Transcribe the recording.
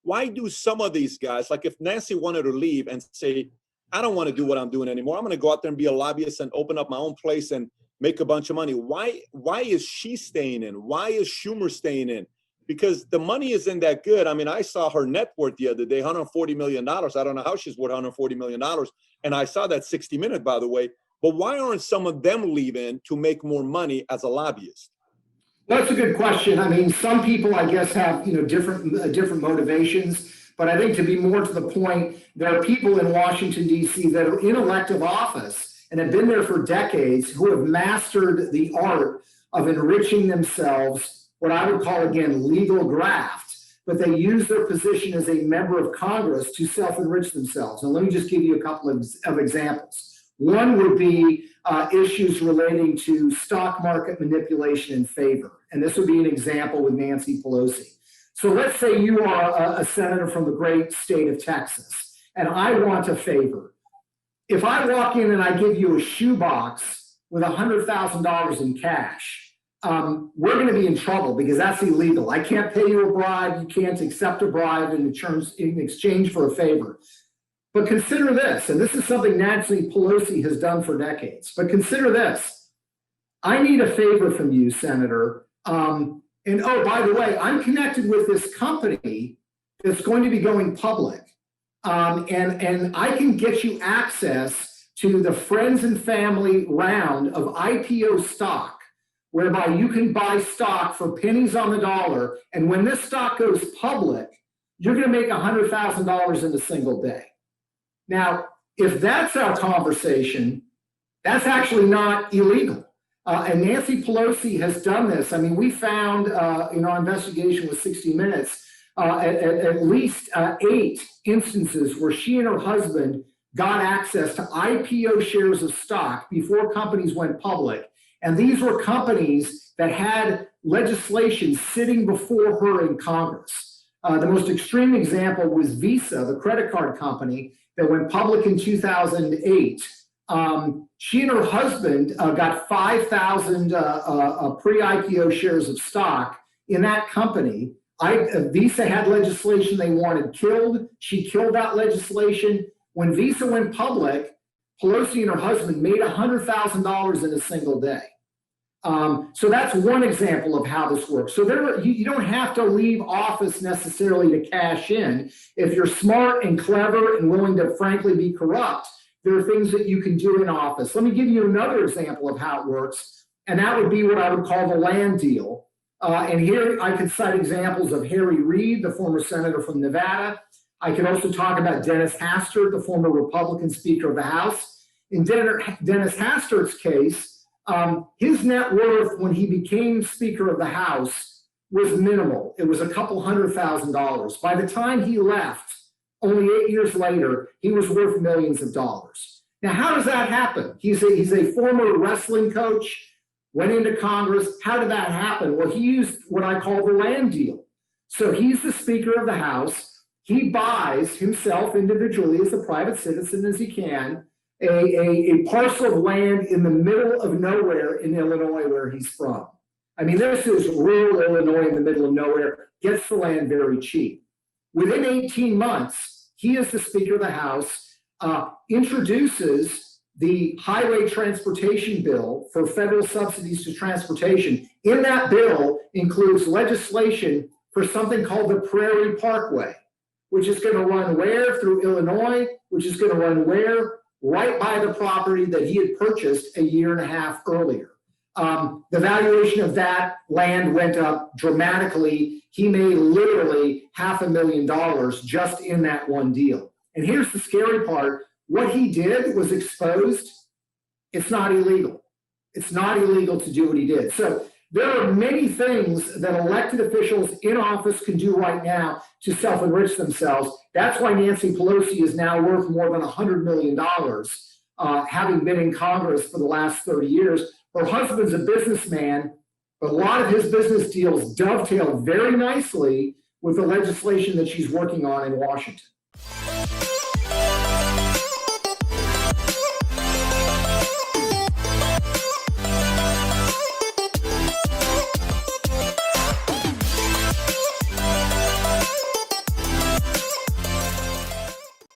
why do some of these guys, like if Nancy wanted to leave and say, I don't want to do what I'm doing anymore, I'm going to go out there and be a lobbyist and open up my own place and make a bunch of money. Why is she staying in? Why is Schumer staying in? Because the money isn't that good. I mean, I saw her net worth the other day, $140 million. I don't know how she's worth $140 million. And I saw that 60 Minutes, by the way. But why aren't some of them leaving to make more money as a lobbyist? That's a good question. I mean, some people, I guess, have different motivations. But I think to be more to the point, there are people in Washington, D.C. that are in elective office and have been there for decades who have mastered the art of enriching themselves, what I would call, again, legal graft. But they use their position as a member of Congress to self-enrich themselves. And let me just give you a couple of examples. One would be issues relating to stock market manipulation in favor. And this would be an example with Nancy Pelosi. So let's say you are a senator from the great state of Texas, and I want a favor. If I walk in and I give you a shoebox with $100,000 in cash, we're going to be in trouble because that's illegal. I can't pay you a bribe. You can't accept a bribe in exchange for a favor. But consider this, and this is something Nancy Pelosi has done for decades, but consider this. I need a favor from you, Senator. And oh, by the way, I'm connected with this company that's going to be going public. And I can get you access to the friends and family round of IPO stock, whereby you can buy stock for pennies on the dollar. And when this stock goes public, you're going to make $100,000 in a single day. Now, if that's our conversation, that's actually not illegal. And Nancy Pelosi has done this. I mean, we found in our investigation with 60 Minutes at least 8 instances where she and her husband got access to IPO shares of stock before companies went public. And these were companies that had legislation sitting before her in Congress. The most extreme example was Visa, the credit card company that went public in 2008. She and her husband got 5,000 pre-IPO shares of stock in that company. Visa had legislation they wanted killed. She killed that legislation. When Visa went public, Pelosi and her husband made $100,000 in a single day. So that's one example of how this works. So you don't have to leave office necessarily to cash in. If you're smart and clever and willing to frankly be corrupt, there are things that you can do in office. Let me give you another example of how it works, and that would be what I would call the land deal. And here I could cite examples of Harry Reid, the former senator from Nevada. I could also talk about Dennis Hastert, the former Republican Speaker of the House. In Dennis Hastert's case, his net worth when he became Speaker of the House was minimal. It was a couple $100,000. By the time he left, only 8 years later, he was worth millions of dollars. Now, how does that happen? He's a former wrestling coach, went into Congress. How did that happen? Well, he used what I call the land deal. So he's the Speaker of the House. He buys himself individually as a private citizen as he can, a parcel of land in the middle of nowhere in Illinois where he's from. I mean, this is rural Illinois in the middle of nowhere, gets the land very cheap. Within 18 months, he is the Speaker of the House, introduces the highway transportation bill for federal subsidies to transportation. In that bill includes legislation for something called the Prairie Parkway, which is going to run where? Through Illinois, which is going to run where? Right by the property that he had purchased a year and a half earlier. The valuation of that land went up dramatically. He made literally $500,000 just in that one deal. And here's the scary part. What he did was exposed. It's not illegal. It's not illegal to do what he did. So there are many things that elected officials in office can do right now to self-enrich themselves. That's why Nancy Pelosi is now worth more than $100 million, having been in Congress for the last 30 years. Her husband's a businessman, but a lot of his business deals dovetail very nicely with the legislation that she's working on in Washington.